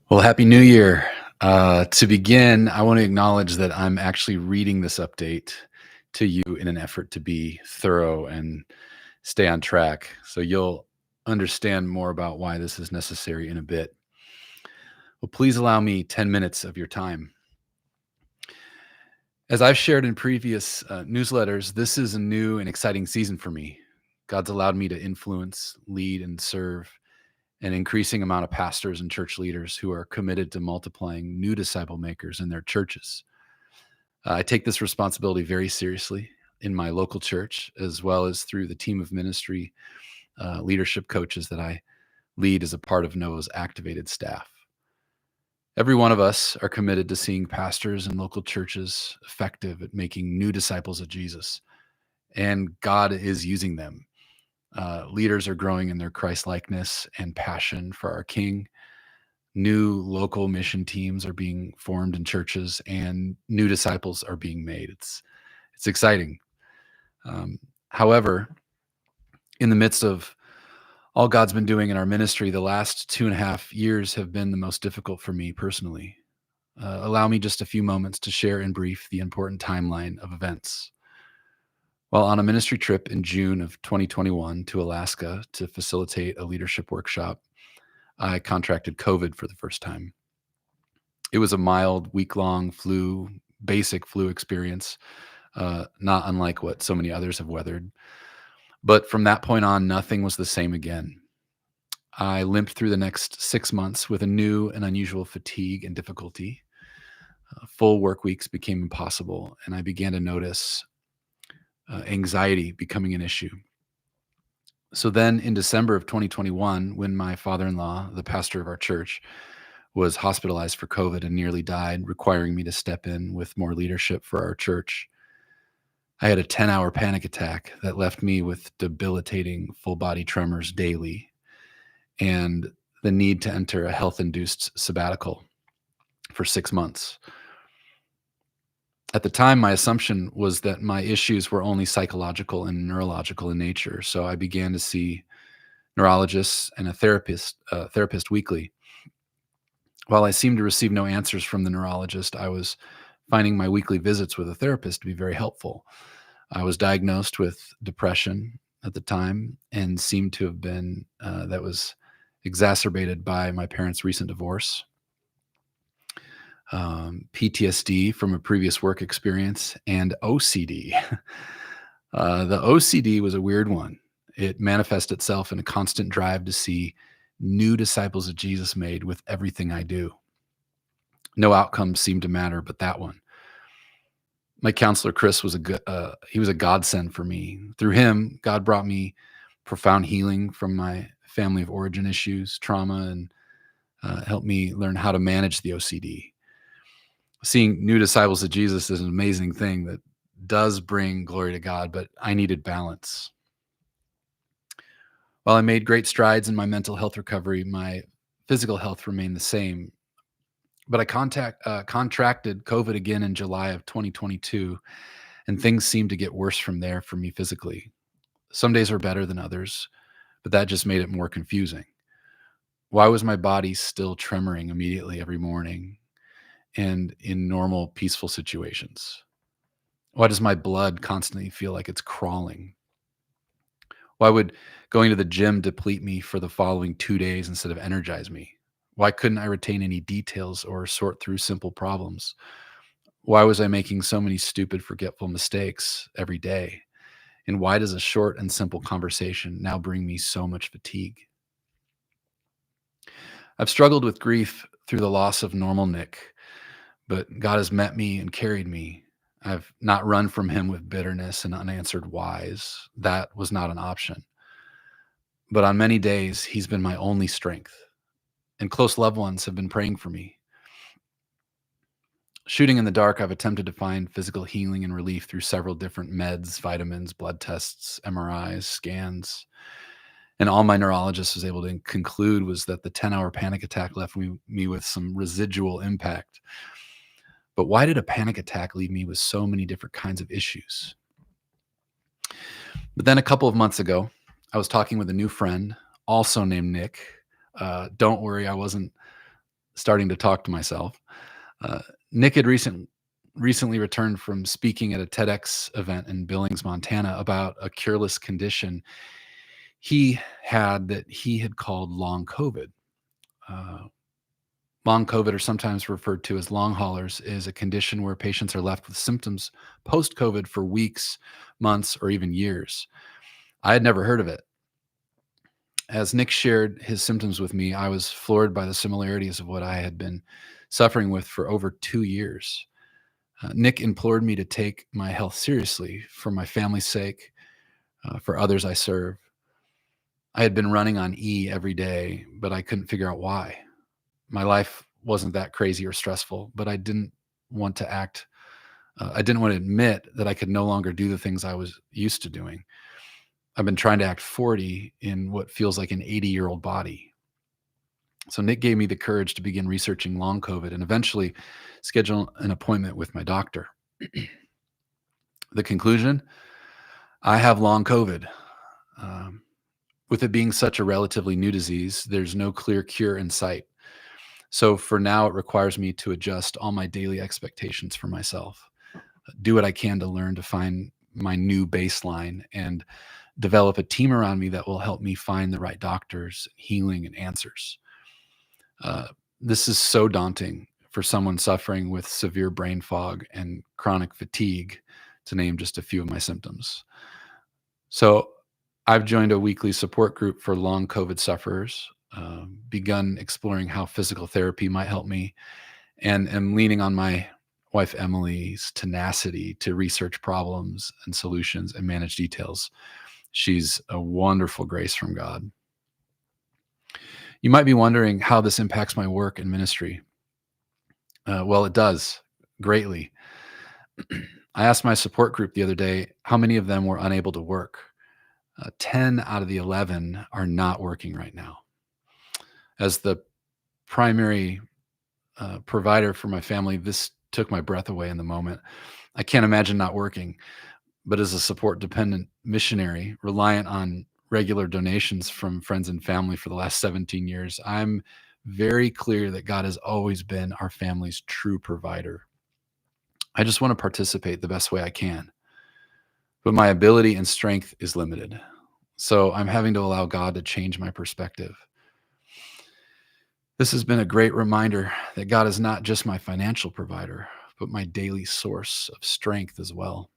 Well, Happy New Year. To begin, I want to acknowledge that I'm actually reading this update to you in an effort to be thorough and stay on track. So you'll understand more about why this is necessary in a bit. Well, please allow me 10 minutes of your time. As I've shared in previous newsletters, this is a new and exciting season for me. God's allowed me to influence, lead, and serve an increasing amount of pastors and church leaders who are committed to multiplying new disciple makers in their churches. I take this responsibility very seriously in my local church, as well as through the team of ministry leadership coaches that I lead as a part of Noah's activated staff. Every one of us are committed to seeing pastors and local churches effective at making new disciples of Jesus, and God is using them. Leaders are growing in their Christ likeness and passion for our King. New local mission teams are being formed in churches, and new disciples are being made. It's exciting. However, in the midst of all God's been doing in our ministry, the last 2.5 years have been the most difficult for me personally. Allow me just a few moments to share in brief the important timeline of events. While on a ministry trip in June of 2021 to Alaska to facilitate a leadership workshop, I contracted COVID for the first time. It was a mild, week-long basic flu experience, not unlike what so many others have weathered. But from that point on, nothing was the same again. I limped through the next 6 months with a new and unusual fatigue and difficulty. Full work weeks became impossible, and I began to notice anxiety becoming an issue. So then in December of 2021, when my father-in-law, the pastor of our church, was hospitalized for COVID and nearly died, requiring me to step in with more leadership for our church, I had a 10-hour panic attack that left me with debilitating full-body tremors daily and the need to enter a health-induced sabbatical for 6 months. At the time, my assumption was that my issues were only psychological and neurological in nature, so I began to see neurologists and a therapist weekly. While I seemed to receive no answers from the neurologist, I was finding my weekly visits with a therapist to be very helpful. I was diagnosed with depression at the time and seemed to have been that was exacerbated by my parents' recent divorce, PTSD from a previous work experience, and OCD. The OCD was a weird one. It manifests itself in a constant drive to see new disciples of Jesus made with everything I do. No outcome seemed to matter but that one. My counselor, Chris, he was a godsend for me. Through him, God brought me profound healing from my family of origin issues, trauma, and helped me learn how to manage the OCD. Seeing new disciples of Jesus is an amazing thing that does bring glory to God, but I needed balance. While I made great strides in my mental health recovery, my physical health remained the same. But I contracted COVID again in July of 2022, and things seemed to get worse from there for me physically. Some days were better than others, but that just made it more confusing. Why was my body still tremoring immediately every morning and in normal, peaceful situations? Why does my blood constantly feel like it's crawling? Why would going to the gym deplete me for the following 2 days instead of energize me? Why couldn't I retain any details or sort through simple problems? Why was I making so many stupid, forgetful mistakes every day? And why does a short and simple conversation now bring me so much fatigue? I've struggled with grief through the loss of normal Nick, but God has met me and carried me. I've not run from him with bitterness and unanswered whys. That was not an option. But on many days, he's been my only strength, and close loved ones have been praying for me. Shooting in the dark, I've attempted to find physical healing and relief through several different meds, vitamins, blood tests, MRIs, scans. And all my neurologist was able to conclude was that the 10-hour panic attack left me with some residual impact. But why did a panic attack leave me with so many different kinds of issues? But then a couple of months ago, I was talking with a new friend, also named Nick. Don't worry, I wasn't starting to talk to myself. Uh, Nick had recently returned from speaking at a TEDx event in Billings, Montana, about a cureless condition he had that he had called long COVID. Uh, Long COVID, or sometimes referred to as long haulers, is a condition where patients are left with symptoms post COVID for weeks, months, or even years. I had never heard of it. As Nick shared his symptoms with me, I was floored by the similarities of what I had been suffering with for over 2 years. Nick implored me to take my health seriously for my family's sake, for others I serve. I had been running on E every day, but I couldn't figure out why. My life wasn't that crazy or stressful, but I didn't want to admit that I could no longer do the things I was used to doing. I've been trying to act 40 in what feels like an 80-year-old body. So Nick gave me the courage to begin researching long COVID and eventually schedule an appointment with my doctor. The conclusion: I have long COVID. Um, with it being such a relatively new disease, there's no clear cure in sight. So for now, it requires me to adjust all my daily expectations for myself, do what I can to learn to find my new baseline, and develop a team around me that will help me find the right doctors, healing, and answers. Uh, this is so daunting for someone suffering with severe brain fog and chronic fatigue, to name just a few of my symptoms. So I've joined a weekly support group for long COVID sufferers, begun exploring how physical therapy might help me, and am leaning on my wife Emily's tenacity to research problems and solutions and manage details. She's a wonderful grace from God. You might be wondering how this impacts my work and ministry. Well, it does greatly. I asked my support group the other day how many of them were unable to work. 10 out of the 11 are not working right now. As the primary provider for my family, this took my breath away in the moment. I can't imagine not working, but as a support dependent missionary, reliant on regular donations from friends and family for the last 17 years, I'm very clear that God has always been our family's true provider. I just want to participate the best way I can, but my ability and strength is limited. So I'm having to allow God to change my perspective. This has been a great reminder that God is not just my financial provider, but my daily source of strength as well.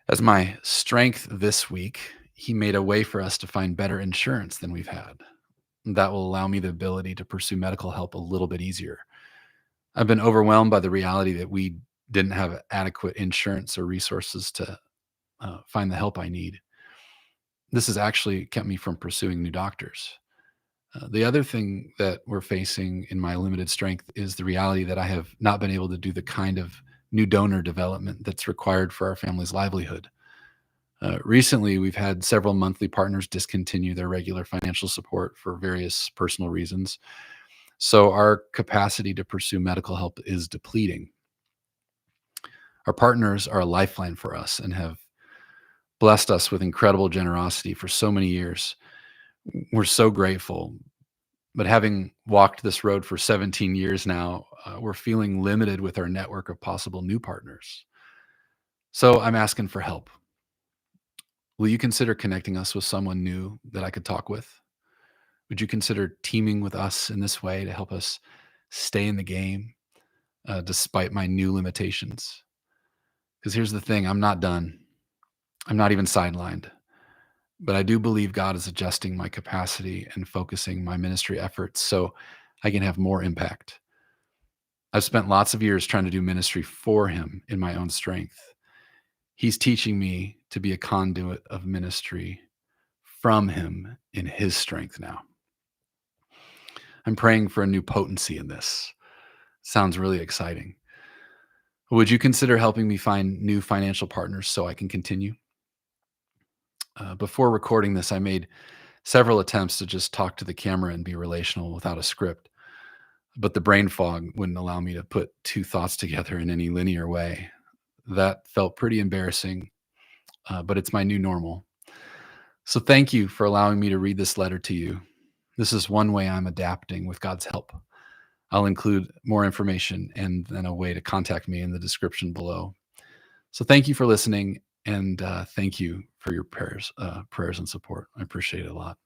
As my strength this week, He made a way for us to find better insurance than we've had. That will allow me the ability to pursue medical help a little bit easier. I've been overwhelmed by the reality that we didn't have adequate insurance or resources to find the help I need. This has actually kept me from pursuing new doctors. The other thing that we're facing in my limited strength is the reality that I have not been able to do the kind of new donor development that's required for our family's livelihood. Recently, we've had several monthly partners discontinue their regular financial support for various personal reasons. So our capacity to pursue medical help is depleting. Our partners are a lifeline for us and have blessed us with incredible generosity for so many years. We're so grateful. But having walked this road for 17 years now, we're feeling limited with our network of possible new partners. So I'm asking for help. Will you consider connecting us with someone new that I could talk with? Would you consider teaming with us in this way to help us stay in the game despite my new limitations? Because here's the thing: I'm not done. I'm not even sidelined. But I do believe God is adjusting my capacity and focusing my ministry efforts so I can have more impact. I've spent lots of years trying to do ministry for Him in my own strength. He's teaching me to be a conduit of ministry from Him in His strength now. I'm praying for a new potency in this. Sounds really exciting. Would you consider helping me find new financial partners so I can continue? Before recording this, I made several attempts to just talk to the camera and be relational without a script, but the brain fog wouldn't allow me to put two thoughts together in any linear way. That felt pretty embarrassing, but it's my new normal. So thank you for allowing me to read this letter to you. This is one way I'm adapting with God's help. I'll include more information and then a way to contact me in the description below. So thank you for listening, and thank you for your prayers and support. I appreciate it a lot.